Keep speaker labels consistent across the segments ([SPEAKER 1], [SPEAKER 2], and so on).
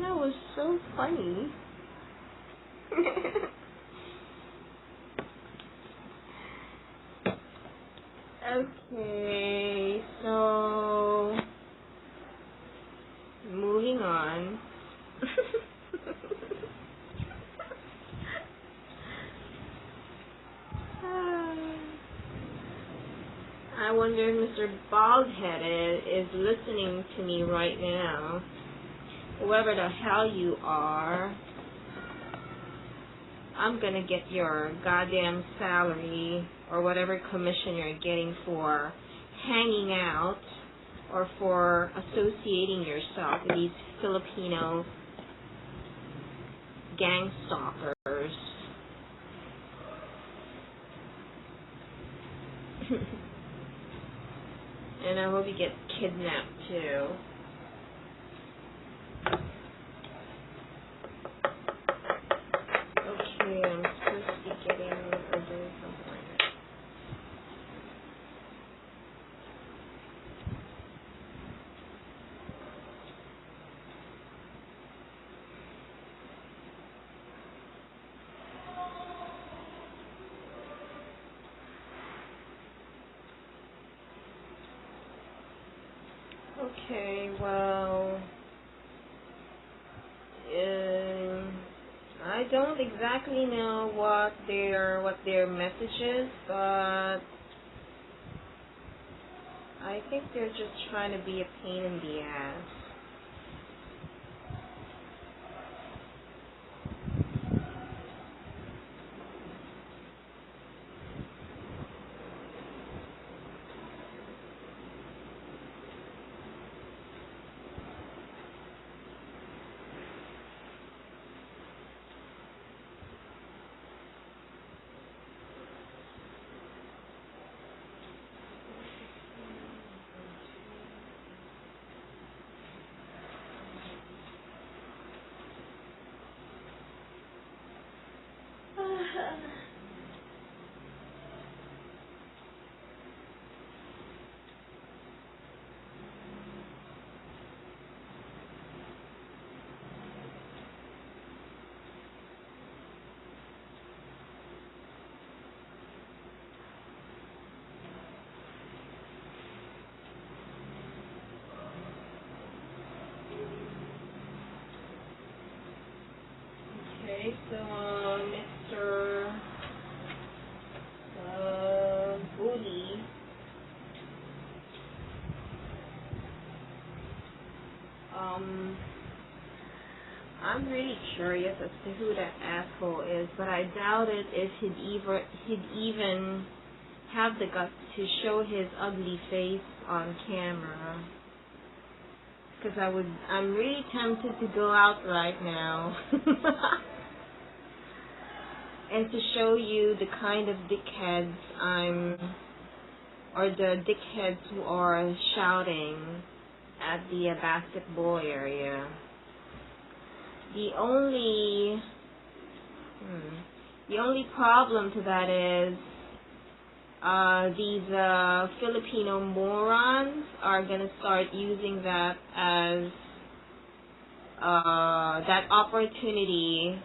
[SPEAKER 1] That was so funny. Okay, so moving on. I wonder if Mr. Bald-Headed is listening to me right now. Whoever the hell you are, I'm gonna get your goddamn salary or whatever commission you're getting for hanging out or for associating yourself with these Filipino gang stalkers. And I hope you get kidnapped too. Okay, I'm supposed to be getting or doing something like that. Okay, well, I don't exactly know what their message is, but I think they're just trying to be a pain in the ass. Okay, so Mr. Bully, I'm really curious as to who that asshole is, but I doubt it if he'd even have the guts to show his ugly face on camera. Because I'm really tempted to go out right now and to show you the kind of dickheads or the dickheads who are shouting at the basketball area. The only problem to that is these Filipino morons are gonna start using that as that opportunity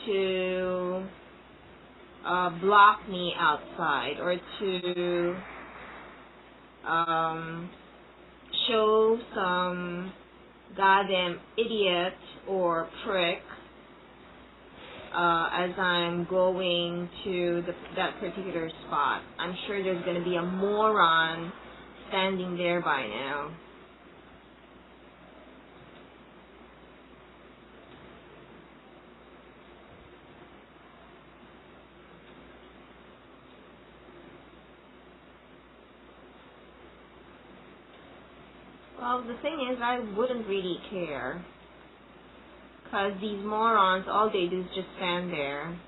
[SPEAKER 1] to block me outside or to show some goddamn idiot or prick as I'm going to that particular spot. I'm sure there's going to be a moron standing there by now. Well, the thing is, I wouldn't really care. Because these morons, all they do is just stand there.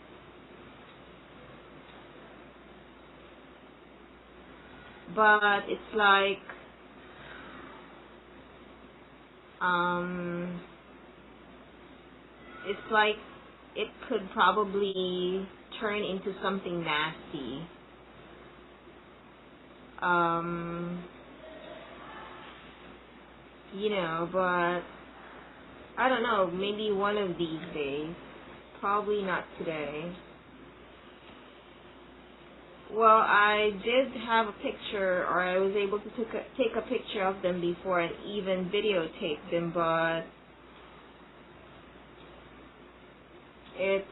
[SPEAKER 1] But it's like, it could probably turn into something nasty. You know, but I don't know, maybe one of these days. Probably not today. Well, I did have a picture, or I was able to take a picture of them before and even videotape them, but it's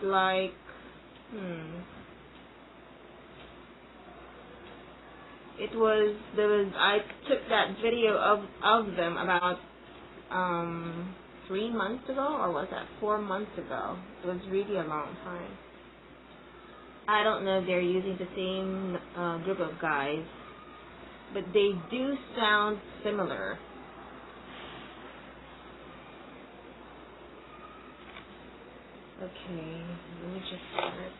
[SPEAKER 1] like, I took that video of them about 3 months ago, or was that 4 months ago? It was really a long time. I don't know if they're using the same group of guys, but they do sound similar. Okay, let me just start.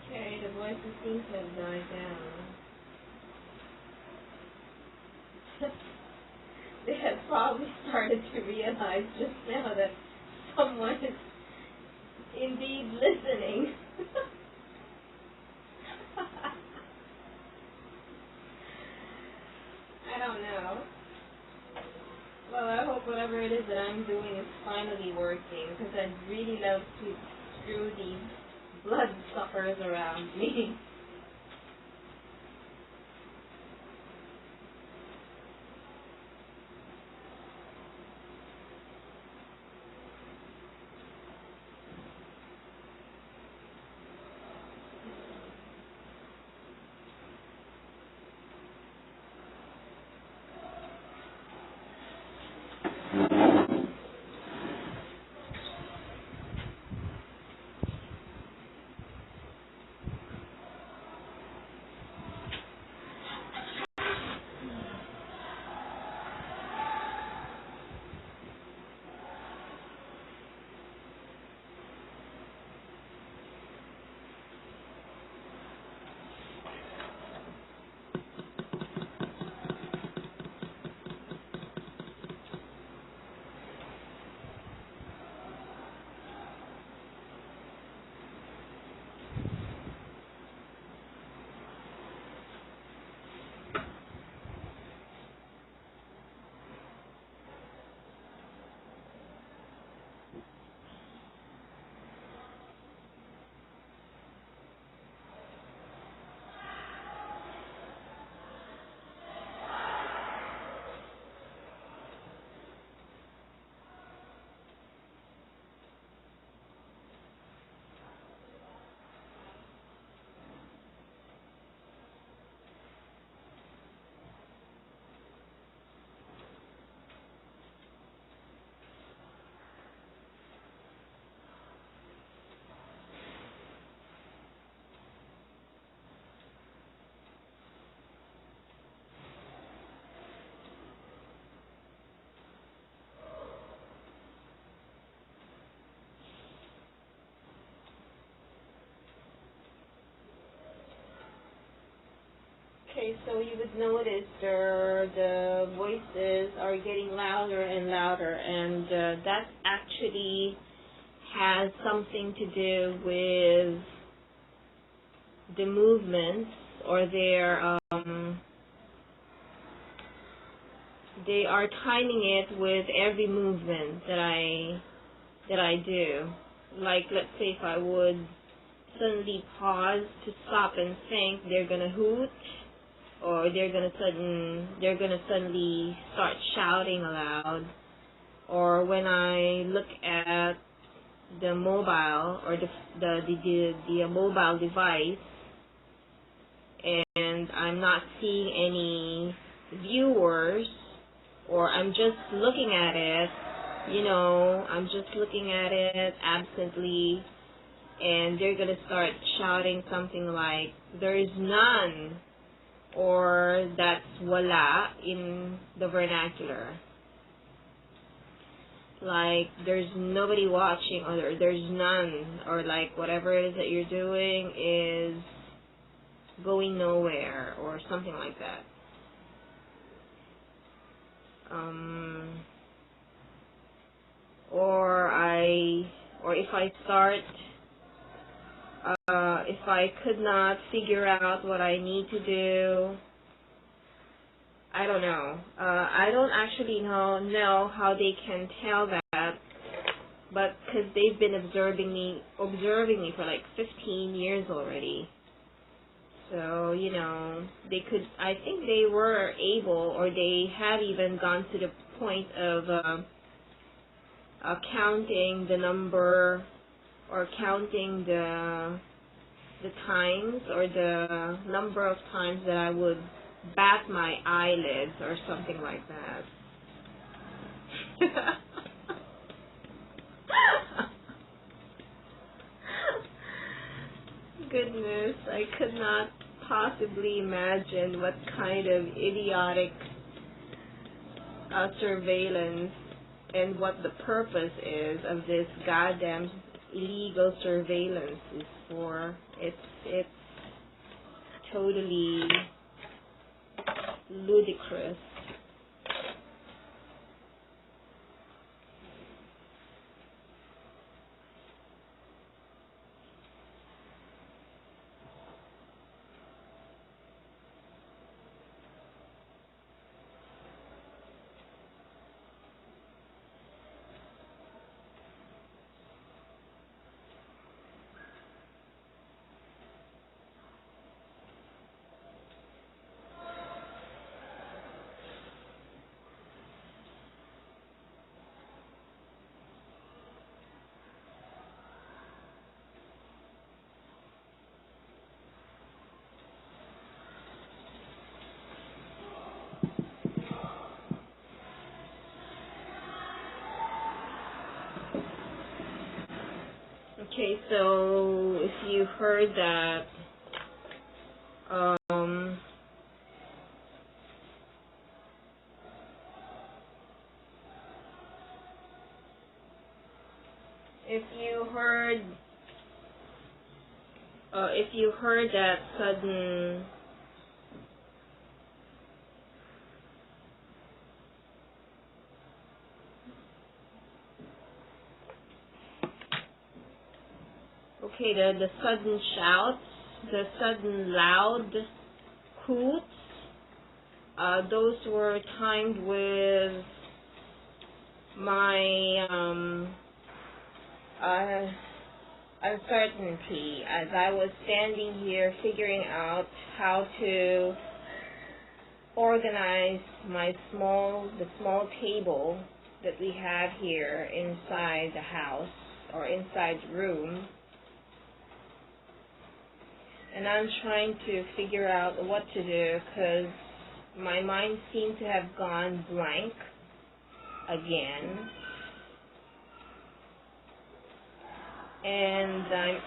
[SPEAKER 1] Okay, the voices seem to have died down. They had probably started to realize just now that someone is indeed listening. I don't know. Well, I hope whatever it is that I'm doing is finally working, because I'd really love to screw these bloodsuckers around me. Okay, so you would notice the voices are getting louder and louder, and that actually has something to do with the movements, or they are timing it with every movement that I do. Like, let's say if I would suddenly pause to stop and think, they're gonna hoot, or they're gonna suddenly start shouting aloud. Or when I look at the mobile, or the mobile device, and I'm not seeing any viewers, or I'm just looking at it, I'm just looking at it absently, and they're gonna start shouting something like, there is none, or that's wala in the vernacular. Like, there's nobody watching, or there's none, or like whatever it is that you're doing is going nowhere, or something like that. Or if I start, if I could not figure out what I need to do, I don't know. I don't actually know how they can tell that, but because they've been observing me for like 15 years already. So, they could, I think they were able, or they have even gone to the point of counting the number, or counting the times, or the number of times that I would bat my eyelids, or something like that. Goodness, I could not possibly imagine what kind of idiotic surveillance, and what the purpose is of this goddamn illegal surveillance is for. It's totally ludicrous. Okay, so if you heard that, if you heard that sudden the sudden shouts, the sudden loud hoots, those were timed with my uncertainty, as I was standing here figuring out how to organize the small table that we have here inside the house, or inside the room. And I'm trying to figure out what to do, because my mind seemed to have gone blank again. And I'm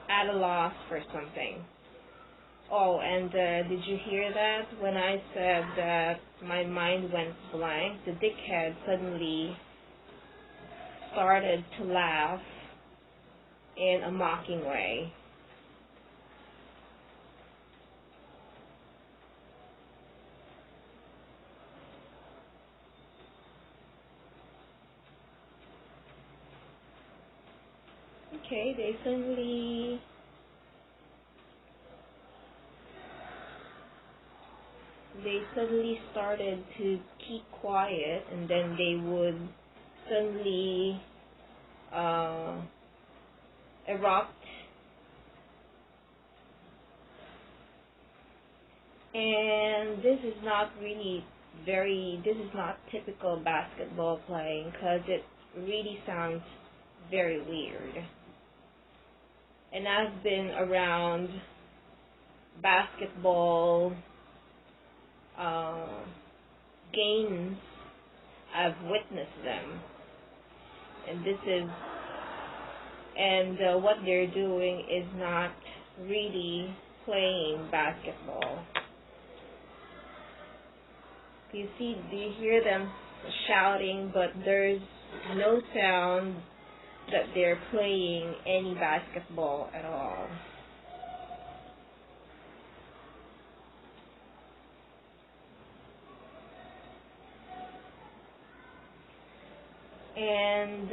[SPEAKER 1] at a loss for something. Oh, and did you hear that? When I said that my mind went blank, the dickhead suddenly started to laugh in a mocking way. Okay, they suddenly started to keep quiet, and then they would suddenly erupt. And this is not typical basketball playing, because it really sounds very weird. And I've been around basketball games. I've witnessed them, and what they're doing is not really playing basketball. Do you hear them shouting, but there's no sound that they're playing any basketball at all. And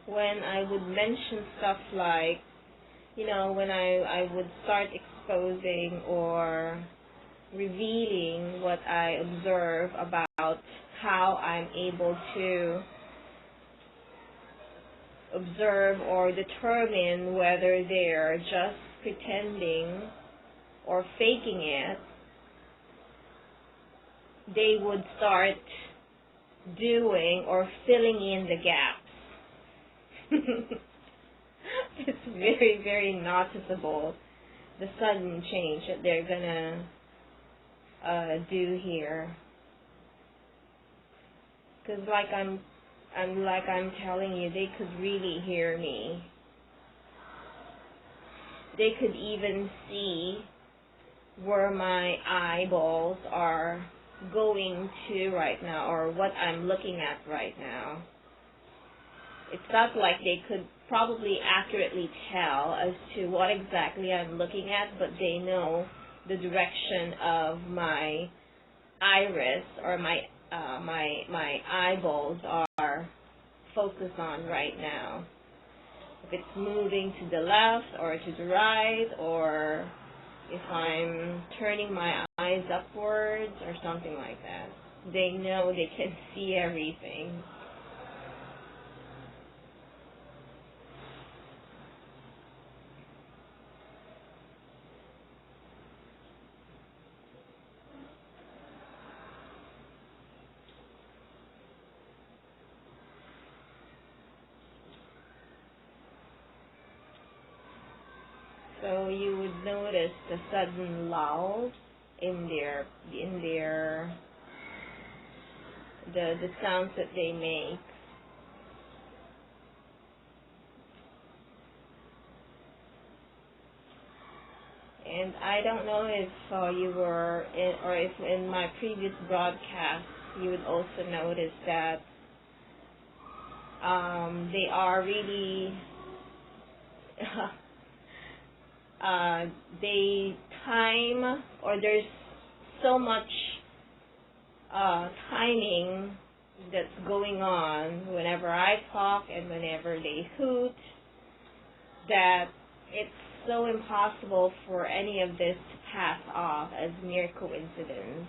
[SPEAKER 1] when I would mention stuff like, when I would start exposing or revealing what I observe about how I'm able to observe or determine whether they're just pretending or faking it, they would start doing or filling in the gaps. It's very, very noticeable, the sudden change that they're gonna do here. Because I'm telling you, they could really hear me. They could even see where my eyeballs are going to right now, or what I'm looking at right now. It's not like they could probably accurately tell as to what exactly I'm looking at, but they know the direction of my iris, or my eyeballs are focused on right now. If it's moving to the left or to the right, or if I'm turning my eyes upwards or something like that. They know, they can see everything. So you would notice the sudden lull in the sounds that they make. And I don't know if you were or if in my previous broadcast you would also notice that they are really they time, or there's so much timing that's going on whenever I talk and whenever they hoot, that it's so impossible for any of this to pass off as mere coincidence.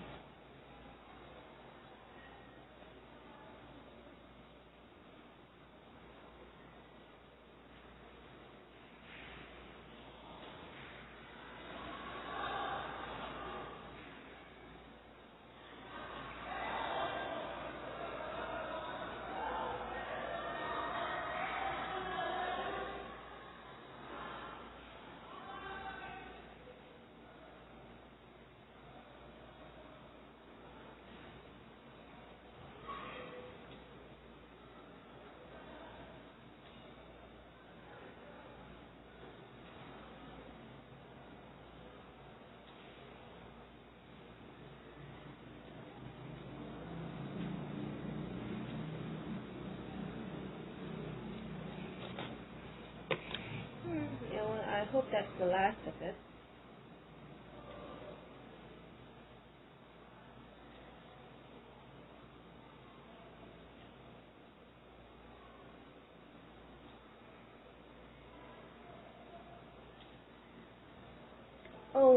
[SPEAKER 1] I hope that's the last of it.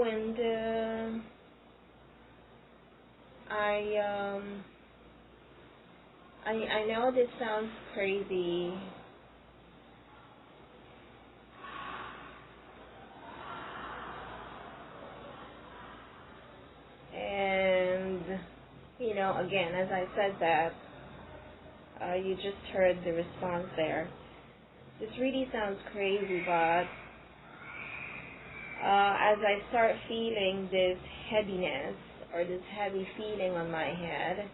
[SPEAKER 1] Oh, and I know this sounds crazy, and again, as I said that, you just heard the response there. This really sounds crazy, but as I start feeling this heaviness or this heavy feeling on my head,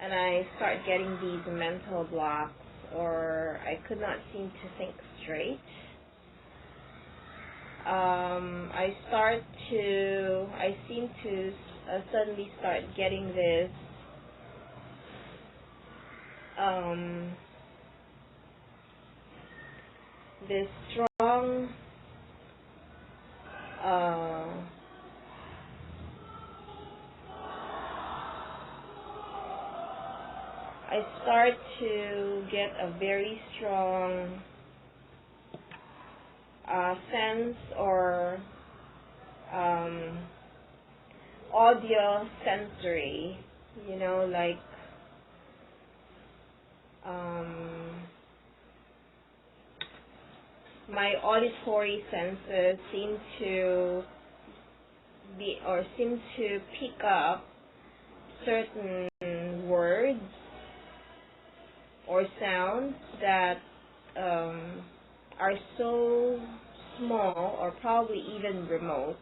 [SPEAKER 1] and I start getting these mental blocks, or I could not seem to think straight, I seem to suddenly start getting this this strong I start to get a very strong sense or audio sensory, like my auditory senses seem to pick up certain words or sounds that are so small or probably even remote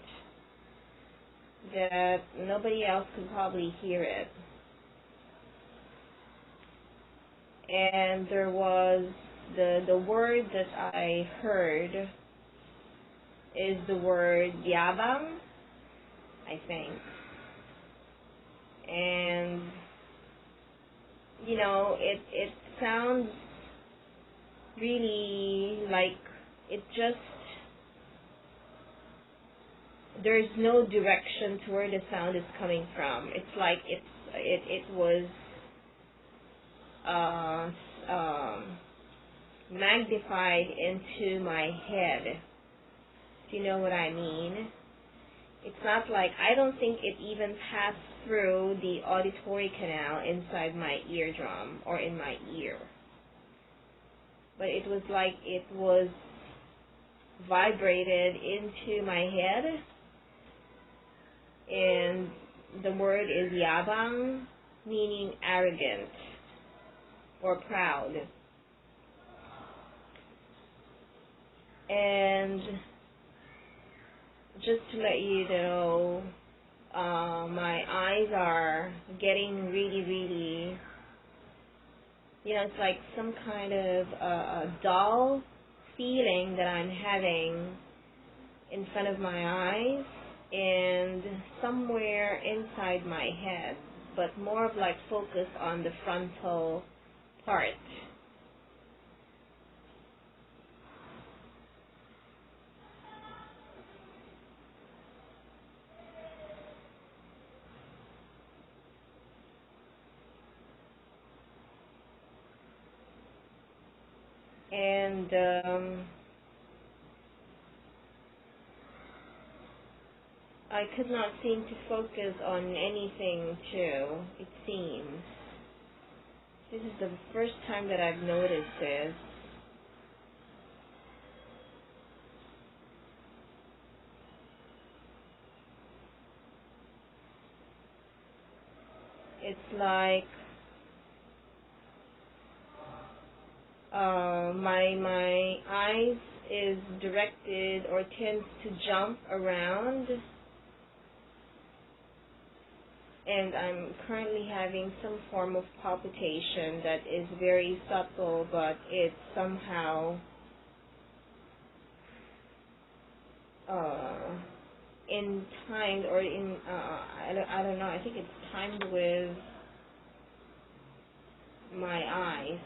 [SPEAKER 1] that nobody else could probably hear it. And there was the word that I heard is the word yabang, I think. And it sounds really like there's no direction to where the sound is coming from. It's like it was magnified into my head. Do you know what I mean? It's not like, I don't think it even passed through the auditory canal inside my eardrum or in my ear. But it was like it was vibrated into my head, and the word is yabang, meaning arrogant or proud. And just to let you know, my eyes are getting really, really, it's like some kind of a dull feeling that I'm having in front of my eyes and somewhere inside my head, but more of like focus on the frontal part. And I could not seem to focus on anything too, it seems. This is the first time that I've noticed this. It's like my eyes is directed or tends to jump around, and I'm currently having some form of palpitation that is very subtle, but it's somehow in timed or in I don't know, I think it's timed with my eyes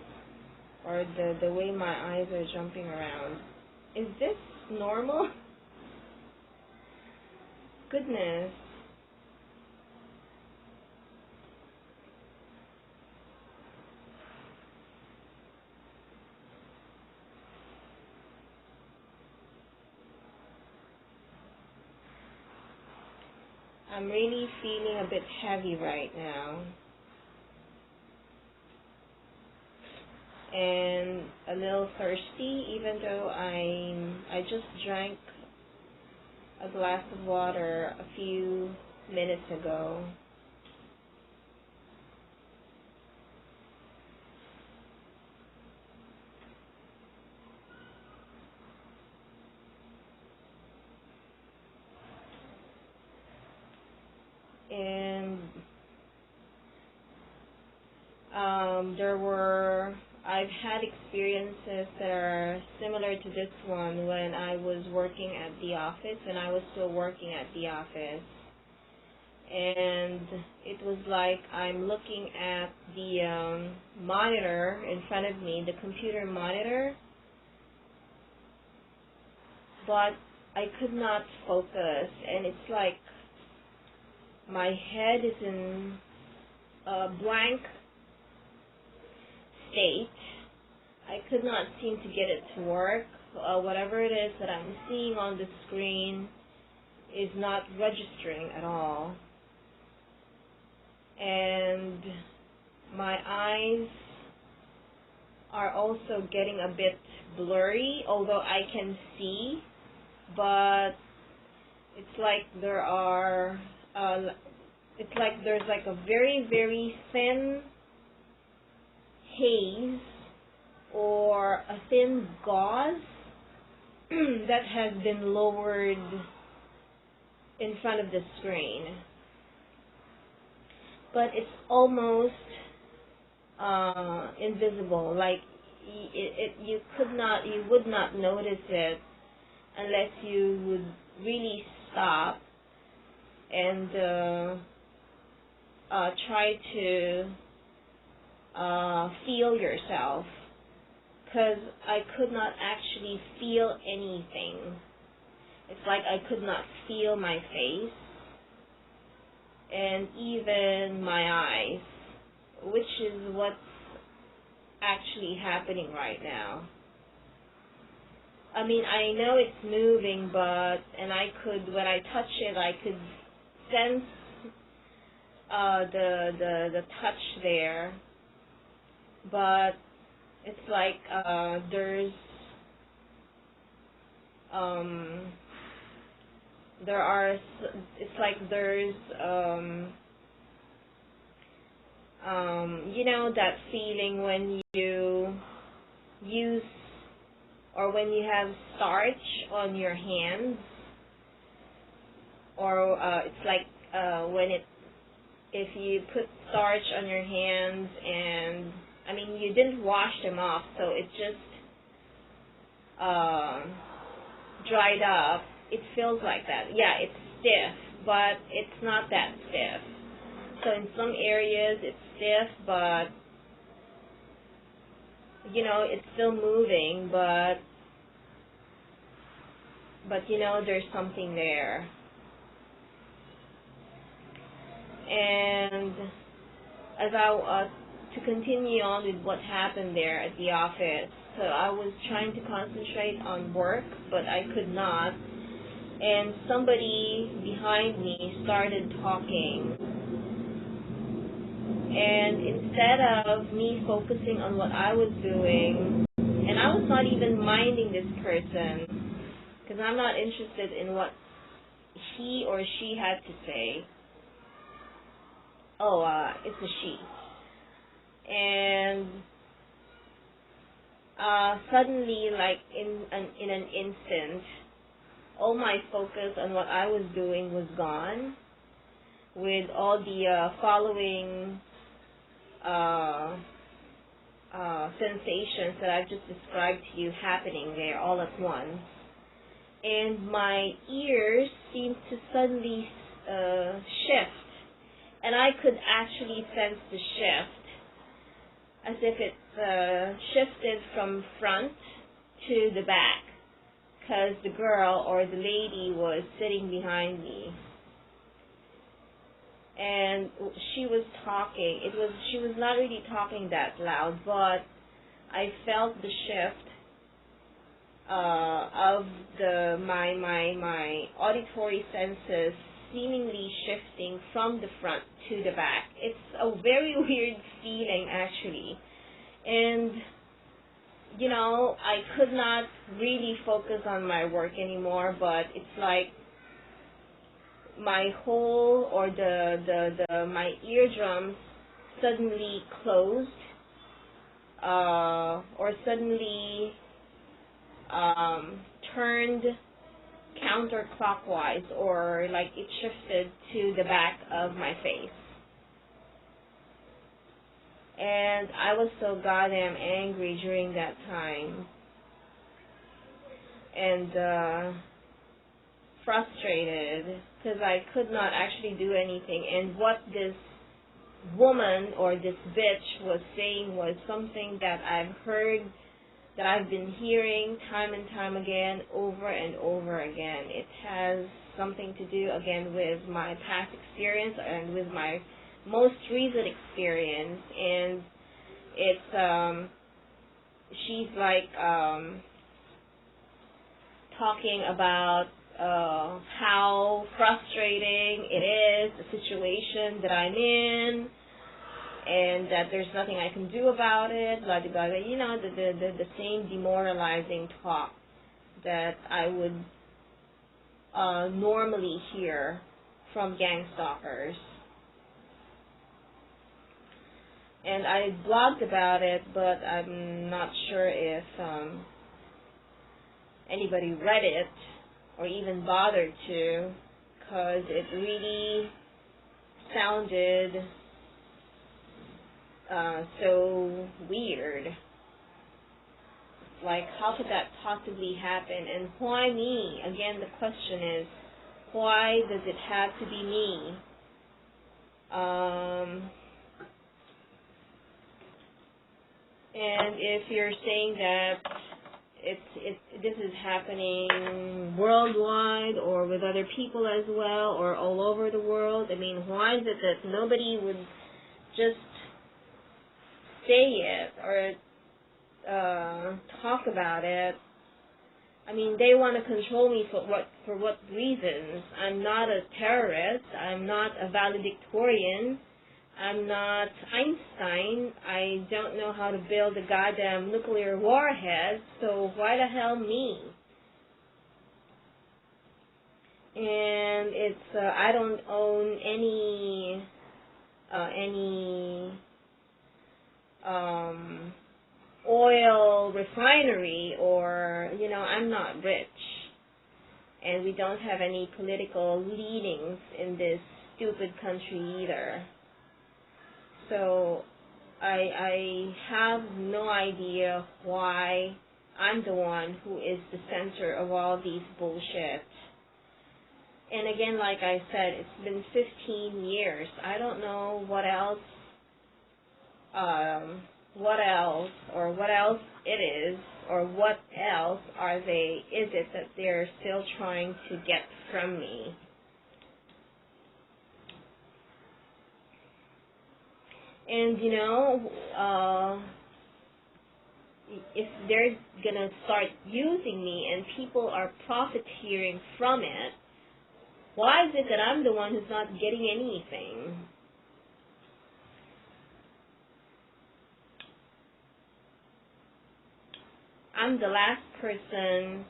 [SPEAKER 1] or the way my eyes are jumping around. Is this normal? Goodness. I'm really feeling a bit heavy right now. And a little thirsty, even though I just drank a glass of water a few minutes ago. And I've had experiences that are similar to this one when I was working at the office, and I was still working at the office. And it was like I'm looking at the monitor in front of me, the computer monitor, but I could not focus, and it's like my head is in a blank state. I could not seem to get it to work. Whatever it is that I'm seeing on the screen is not registering at all. And my eyes are also getting a bit blurry, although I can see, but it's like there's like a very, very thin haze or a thin gauze that has been lowered in front of the screen. But it's almost invisible. Like you would not notice it unless you would really stop and try to feel yourself, because I could not actually feel anything. It's like I could not feel my face and even my eyes, which is what's actually happening right now. I mean, I know it's moving, but when I touch it, I could sense the touch there, but it's like you know that feeling when you use or when you have starch on your hands, or it's like if you put starch on your hands and I mean you didn't wash them off, so it just dried up. It feels like that. Yeah, it's stiff, but it's not that stiff. So in some areas it's stiff, but you know it's still moving, but you know there's something there. And as to continue on with what happened there at the office, so I was trying to concentrate on work, but I could not. And somebody behind me started talking. And instead of me focusing on what I was doing, and I was not even minding this person, because I'm not interested in what he or she had to say. It's a she. And suddenly, like in an instant, all my focus on what I was doing was gone, with all the following sensations that I've just described to you happening there all at once. And my ears seemed to suddenly shift, and I could actually sense the shift, as if it shifted from front to the back, because the girl or the lady was sitting behind me. And she was talking. She was not really talking that loud, but I felt the shift of my auditory senses seemingly shifting from the front to the back. It's a very weird feeling, actually. And, you know, I could not really focus on my work anymore, but it's like my whole, or my eardrums suddenly closed, or suddenly turned counterclockwise, or like it shifted to the back of my face. And I was so goddamn angry during that time, and frustrated, because I could not actually do anything. And what this woman, or this bitch, was saying was something that I've heard, that I've been hearing time and time again, over and over again. It has something to do, again, with my past experience and with my most recent experience. And it's, she's like, talking about how frustrating it is, the situation that I'm in, and that there's nothing I can do about it, blah, blah, blah, you know, the same demoralizing talk that I would normally hear from gang stalkers. And I blogged about it, but I'm not sure if anybody read it or even bothered to, because it really sounded so weird. Like, how could that possibly happen? And why me? Again, the question is, why does it have to be me? And if you're saying that this is happening worldwide, or with other people as well, or all over the world, I mean, why is it that nobody would just say it, or talk about it? I mean, they want to control me for what reasons? I'm not a terrorist. I'm not a valedictorian. I'm not Einstein. I don't know how to build a goddamn nuclear warhead, so why the hell me? And it's, I don't own any oil refinery, or, you know, I'm not rich. And we don't have any political leanings in this stupid country either. So I have no idea why I'm the one who is the center of all these bullshit. And again, like I said, it's been 15 years. I don't know what else it is, or what else is it that they're still trying to get from me. And, you know, if they're gonna start using me and people are profiteering from it, why is it that I'm the one who's not getting anything? I'm the last person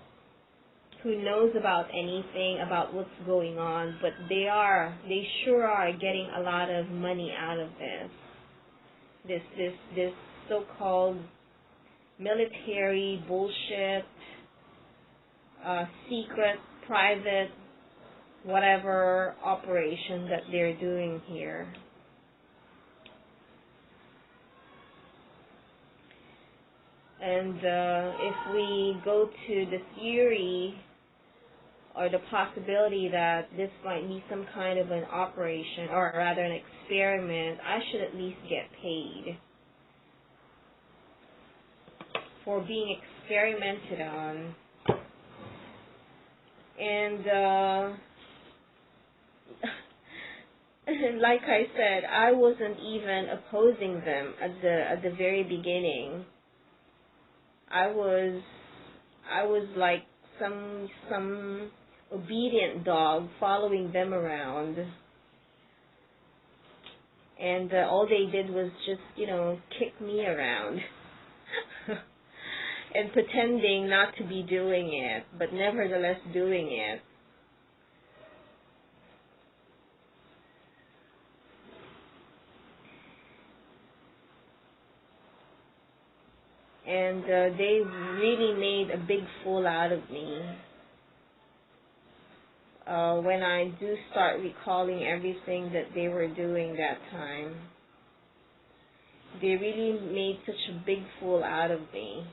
[SPEAKER 1] who knows about anything about what's going on, but they sure are getting a lot of money out of this so-called military bullshit, secret, private, whatever operation that they're doing here. And if we go to the theory, or the possibility that this might be some kind of an operation, or rather an experiment, I should at least get paid for being experimented on. And like I said, I wasn't even opposing them at the very beginning. I was like some obedient dog following them around. And all they did was just, kick me around. And pretending not to be doing it, but nevertheless doing it. And they really made a big fool out of me. When I do start recalling everything that they were doing that time, they really made such a big fool out of me.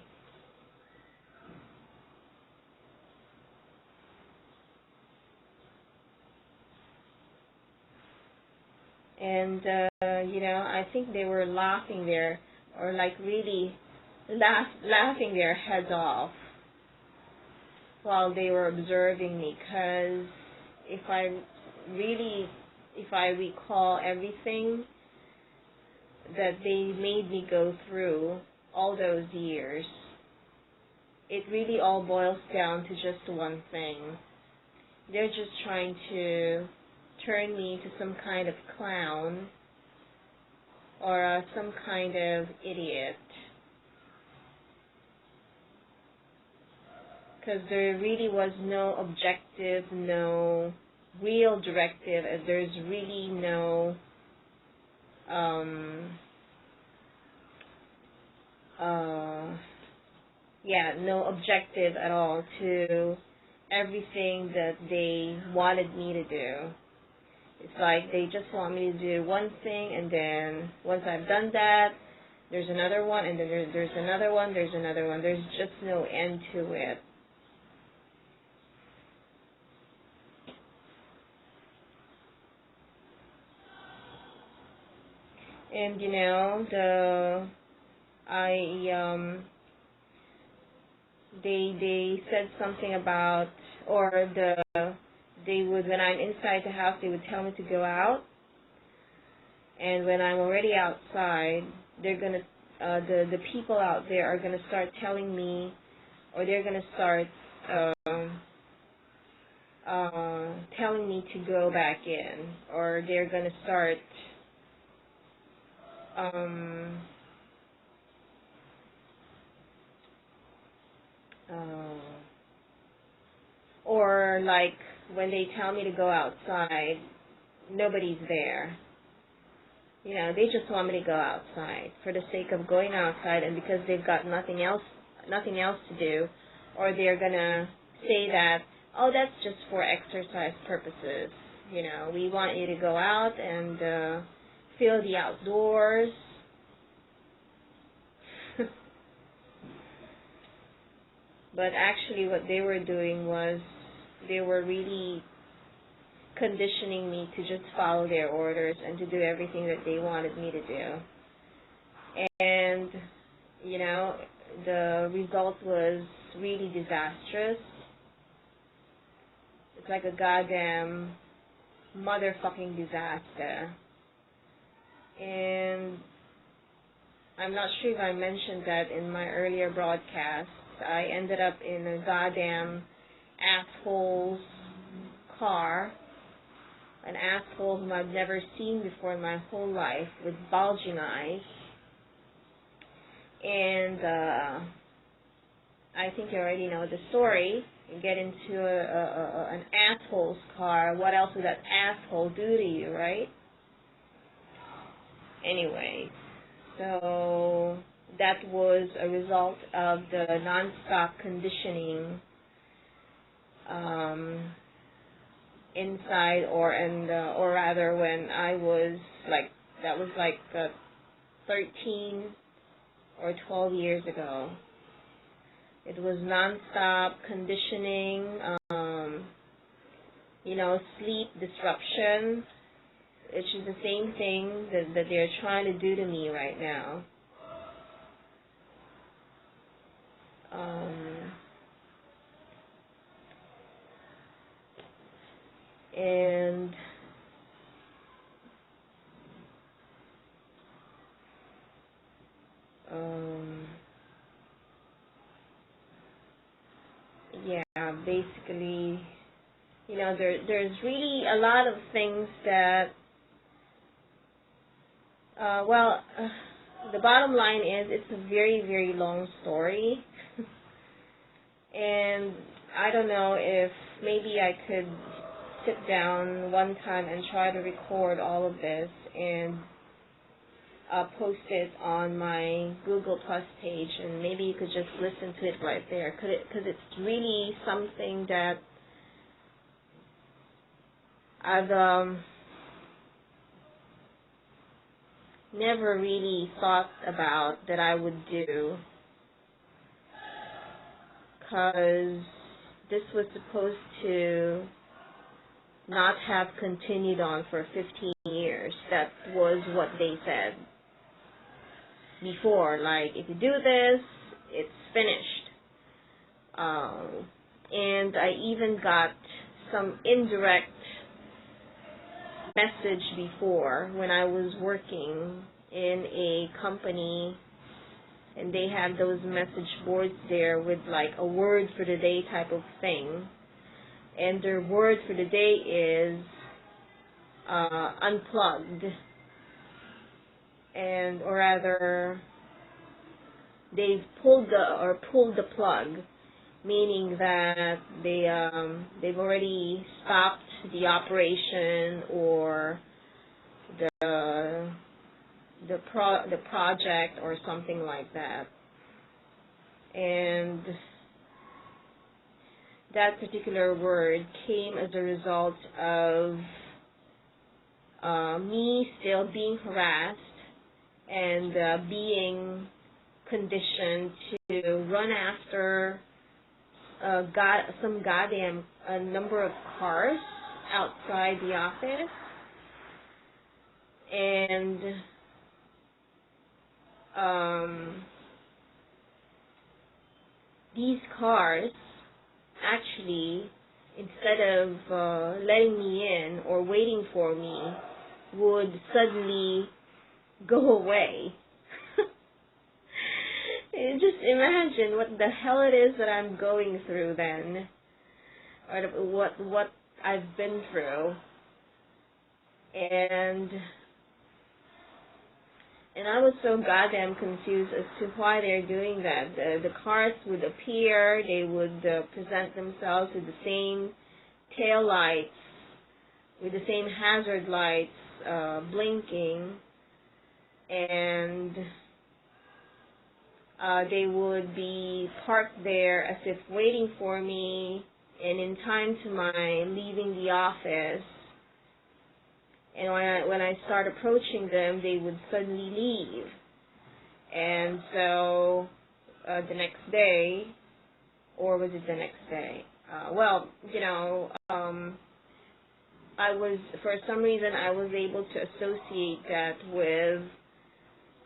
[SPEAKER 1] And, I think they were laughing there, or like really laughing their heads off while they were observing me, because if I recall everything that they made me go through all those years, it really all boils down to just one thing. They're just trying to turn me into some kind of clown or some kind of idiot. Because there really was no objective, no real directive, and there's really no no objective at all to everything that they wanted me to do. It's like they just want me to do one thing, and then once I've done that, there's another one, and then there's another one, there's another one. There's just no end to it. And they said something about, or they would, when I'm inside the house, they would tell me to go out, and when I'm already outside, they're gonna the people out there are gonna start telling me, or they're gonna start telling me to go back in, or they're gonna start or like when they tell me to go outside, nobody's there. They just want me to go outside for the sake of going outside, and because they've got nothing else to do, or they're gonna say that, oh, that's just for exercise purposes. We want you to go out and feel the outdoors. But actually what they were doing was they were really conditioning me to just follow their orders and to do everything that they wanted me to do. And, the result was really disastrous. It's like a goddamn motherfucking disaster. And I'm not sure if I mentioned that in my earlier broadcast. I ended up in a goddamn asshole's car, an asshole whom I've never seen before in my whole life, with bulging eyes. And I think you already know the story. You get into an asshole's car. What else would that asshole do to you, right? Anyway, so that was a result of the non-stop conditioning inside, or rather when I was like, that was like 13 or 12 years ago. It was non-stop conditioning, sleep disruption, which is the same thing that they're trying to do to me right now. And basically You know, there's really a lot of things that, the bottom line is it's a very, very long story. And I don't know if maybe I could sit down one time and try to record all of this and post it on my Google Plus page, and maybe you could just listen to it right there, because it's really something that I've never really thought about that I would do, because this was supposed to not have continued on for 15 years. That was what they said before. Like, if you do this, it's finished. And I even got some indirect message before when I was working in a company, and they had those message boards there with like a word for the day type of thing, and their word for the day is unplugged, and or rather they've pulled the plug, meaning that they've already stopped the operation or the project or something like that. And that particular word came as a result of me still being harassed and being conditioned to run after some goddamn number of cars outside the office. And these cars actually, instead of letting me in or waiting for me, would suddenly go away. Just imagine what the hell it is that I'm going through then, or what I've been through, and I was so goddamn confused as to why they're doing that. The cars would appear, they would present themselves with the same tail lights, with the same hazard lights blinking, and they would be parked there as if waiting for me, and in time to my leaving the office. And when I start approaching them, they would suddenly leave. And so the next day, or was it the next day? For some reason, I was able to associate that with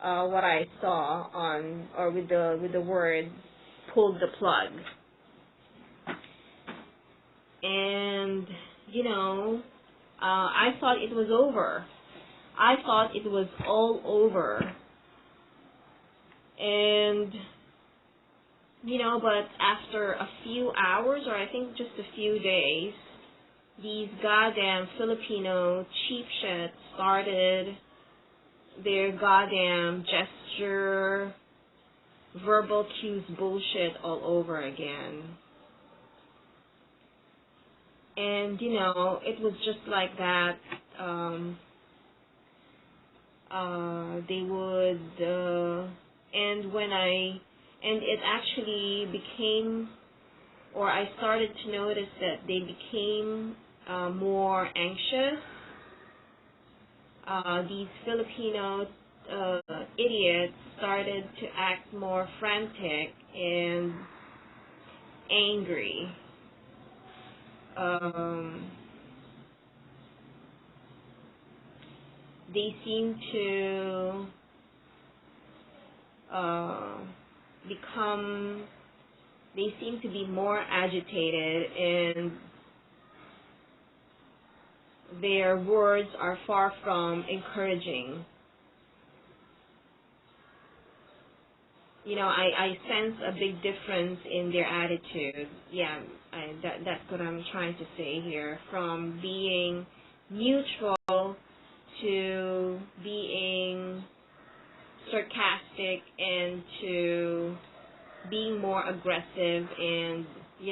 [SPEAKER 1] what I saw with the word "pulled the plug." And I thought it was over. I thought it was all over. And but after a few hours, or I think just a few days, these goddamn Filipino cheap shit started their goddamn gesture, verbal cues bullshit all over again. And, it was just like that. They would, and it actually became, or I started to notice that they became more anxious. These Filipino idiots started to act more frantic and angry. They seem to they seem to be more agitated, and their words are far from encouraging. I sense a big difference in their attitude. Yeah, that's what I'm trying to say here. From being neutral to being sarcastic and to being more aggressive and,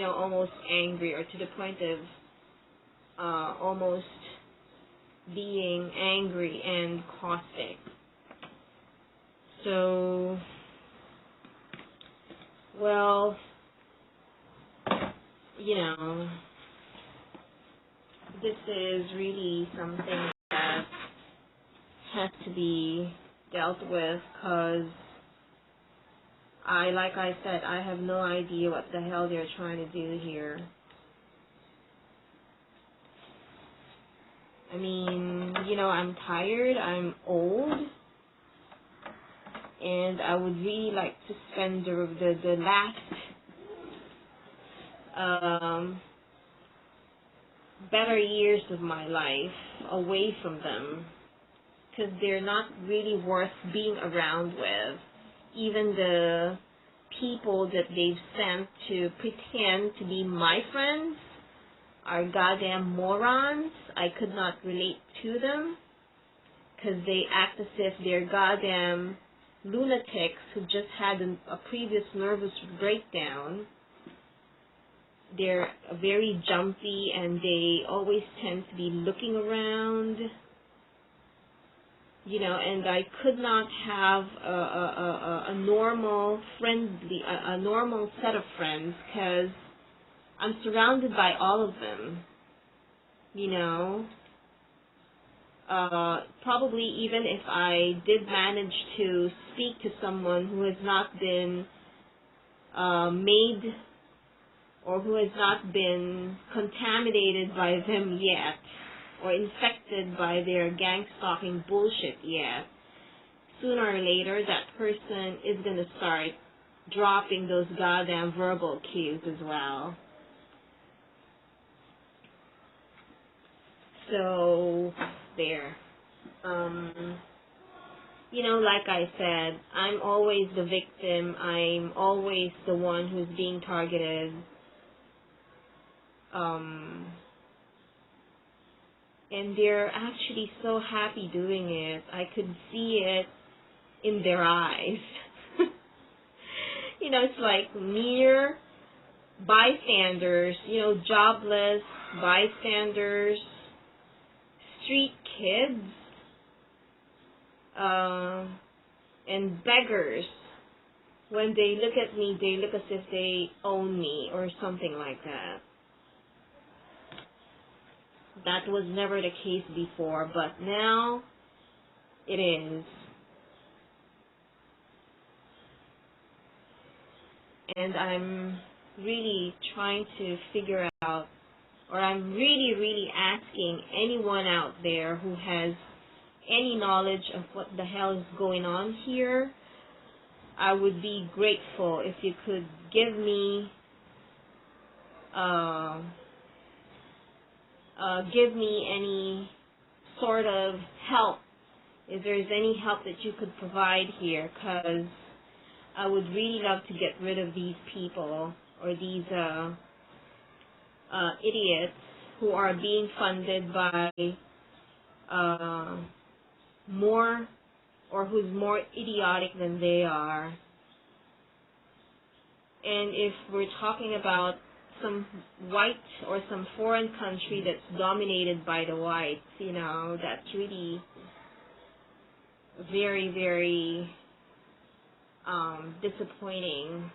[SPEAKER 1] almost angry, or to the point of almost being angry and caustic. So, well, this is really something that has to be dealt with, because like I said, I have no idea what the hell they're trying to do here. I mean, I'm tired, I'm old, and I would really like to spend the last better years of my life away from them, because they're not really worth being around with. Even the people that they've sent to pretend to be my friends are goddamn morons. I could not relate to them, because they act as if they're goddamn lunatics who just had a previous nervous breakdown. They're very jumpy, and they always tend to be looking around. And I could not have a normal set of friends, because I'm surrounded by all of them. Probably even if I did manage to speak to someone who has not been made, or who has not been contaminated by them yet, or infected by their gang stalking bullshit yet, sooner or later that person is going to start dropping those goddamn verbal cues as well. So, there. Like I said, I'm always the victim. I'm always the one who's being targeted. And they're actually so happy doing it. I could see it in their eyes. It's like mere bystanders, jobless bystanders, street kids, and beggars. When they look at me, they look as if they own me or something like that. That was never the case before, but now it is. And I'm really trying to figure out, or I'm really, really asking anyone out there who has any knowledge of what the hell is going on here. I would be grateful if you could give me any sort of help, if there's any help that you could provide here, because I would really love to get rid of these people, or these idiots who are being funded by more, or who's more idiotic than they are. And if we're talking about some white or some foreign country that's dominated by the whites, that's really very, very disappointing.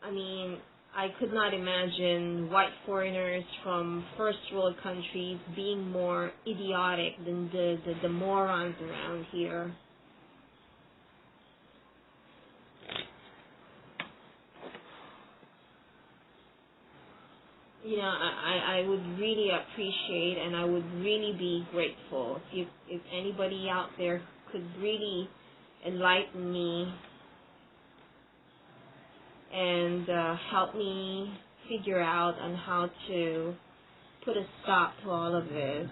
[SPEAKER 1] I mean, I could not imagine white foreigners from first world countries being more idiotic than the morons around here. I would really appreciate, and I would really be grateful if anybody out there could really enlighten me and help me figure out on how to put a stop to all of this.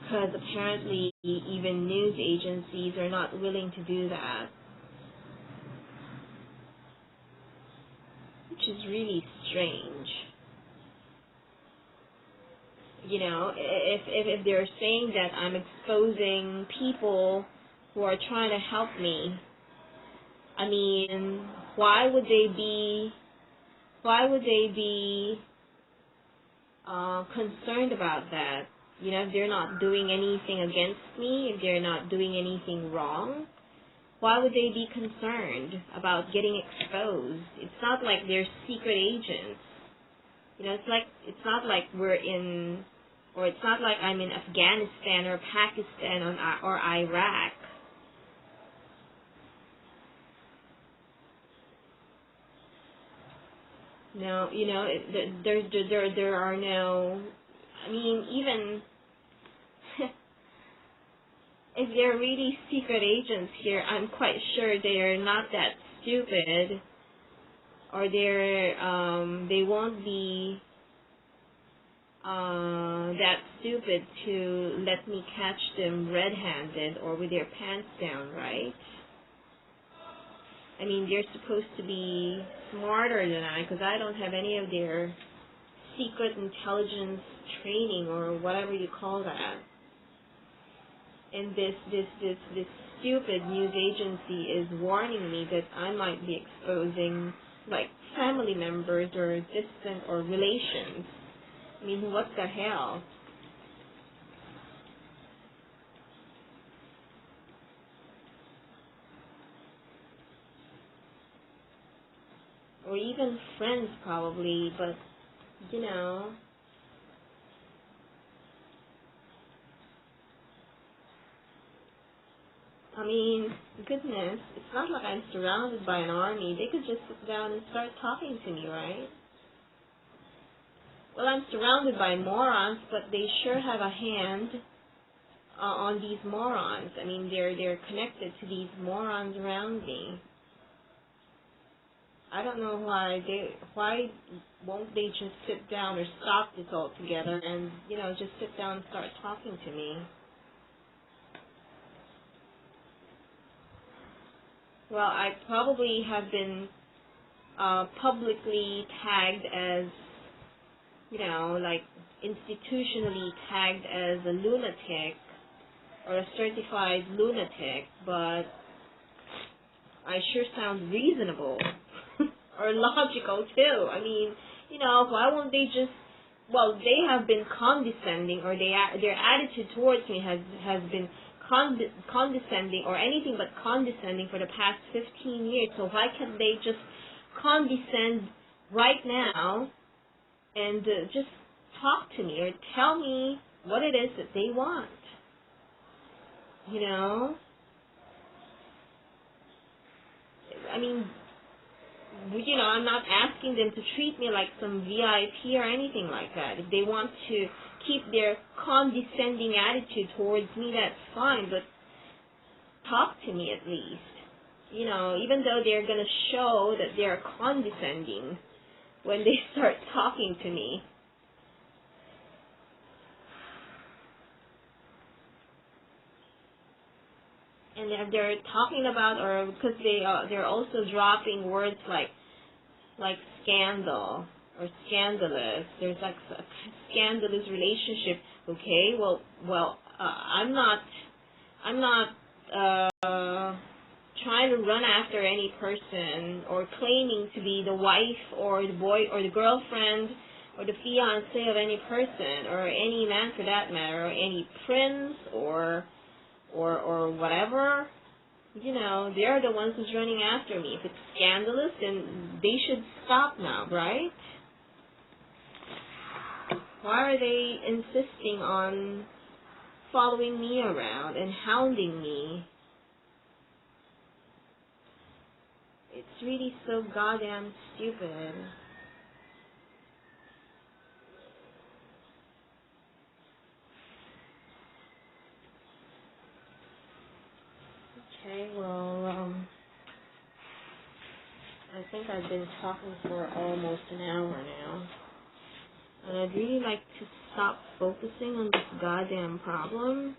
[SPEAKER 1] because apparently even news agencies are not willing to do that, which is really strange. You know, if they're saying that I'm exposing people who are trying to help me, I mean, why would they be concerned about that? You know, if they're not doing anything against me, if they're not doing anything wrong, why would they be concerned about getting exposed? It's not like they're secret agents. You know, it's not like it's not like I'm in Afghanistan or Pakistan or Iraq. No, you know, there are no. I mean, even if they're really secret agents here, I'm quite sure they are not that stupid, or they won't be that stupid to let me catch them red-handed or with their pants down, right? I mean, they're supposed to be smarter than I, because I don't have any of their secret intelligence training or whatever you call that. And this stupid news agency is warning me that I might be exposing like family members or distant or relations. I mean, what the hell? Or even friends probably, but you know, I mean, goodness, it's not like I'm surrounded by an army. They could just sit down and start talking to me, right? Well, I'm surrounded by morons, but they sure have a hand on these morons. I mean, they're connected to these morons around me. I don't know why won't they just sit down or stop this altogether and, you know, just sit down and start talking to me. Well, I probably have been publicly tagged as, you know, like institutionally tagged as a lunatic or a certified lunatic, but I sure sound reasonable or logical too. I mean, you know, why won't they just? Well, they have been condescending, or their attitude towards me has been condescending, or anything but condescending for the past 15 years. So why can't they just condescend right now and just talk to me or tell me what it is that they want? You know? I mean, you know, I'm not asking them to treat me like some VIP or anything like that. If they want to keep their condescending attitude towards me, that's fine, but talk to me at least. You know, even though they're going to show that they're condescending when they start talking to me. And if they're talking about, or because they're also dropping words like scandal or scandalous. There's like a scandalous relationship. Okay, I'm not trying to run after any person or claiming to be the wife or the boy or the girlfriend or the fiance of any person or any man for that matter, or any prince or whatever. You know, they're the ones who's running after me. If it's scandalous, then they should stop now, right? Why are they insisting on following me around and hounding me? It's really so goddamn stupid. Okay, well, I think I've been talking for almost an hour now. And I'd really like to stop focusing on this goddamn problem.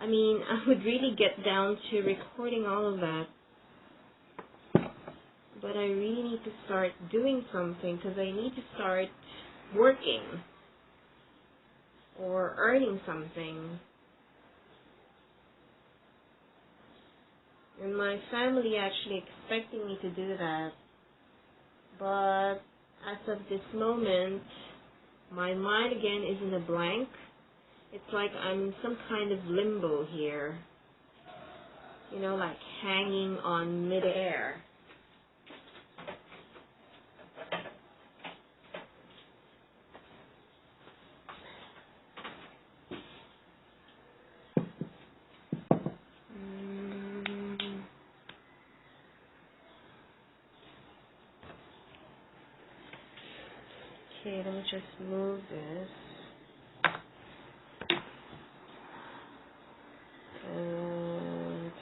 [SPEAKER 1] I mean, I would really get down to recording all of that. But I really need to start doing something because I need to start working or earning something. And my family actually expecting me to do that. But as of this moment, my mind again is in a blank. It's like I'm in some kind of limbo here. You know, like hanging on midair. Okay, let me just move this. And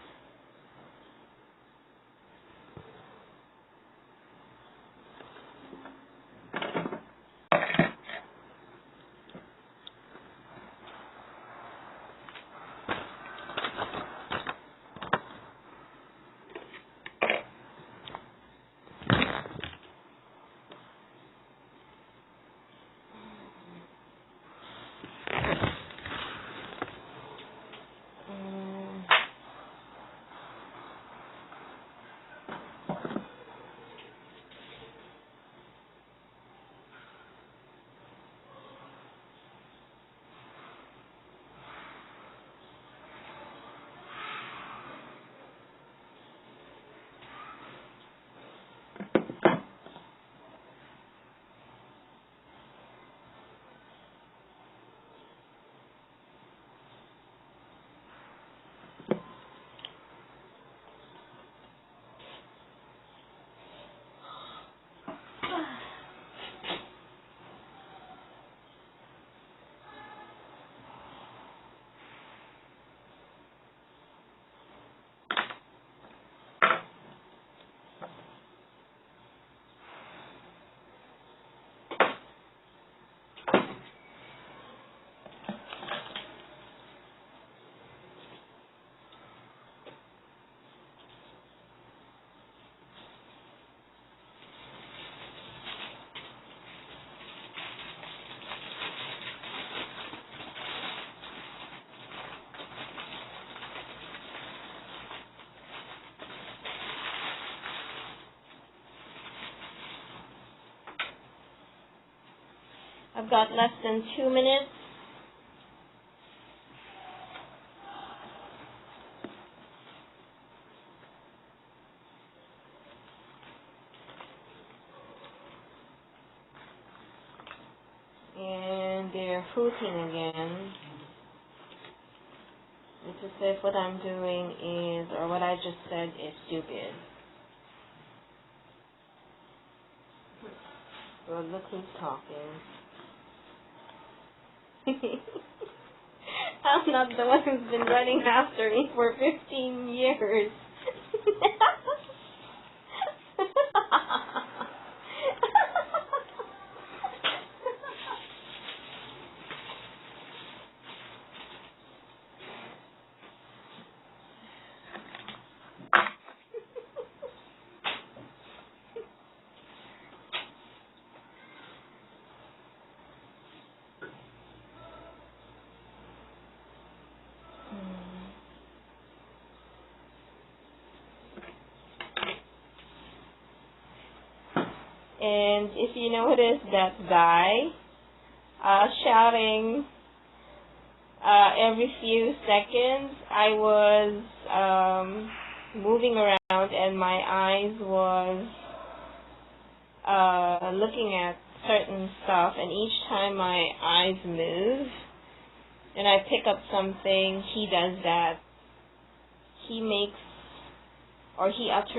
[SPEAKER 1] I've got less than 2 minutes. And they're hooting again. It's as if what I'm doing is, or what I just said is stupid. Well, look who's talking. I'm not the one who's been running after me for 15 years. And if you notice that guy shouting every few seconds, I was moving around and my eyes was looking at certain stuff, and each time my eyes move and I pick up something, he does that. He makes, or he utters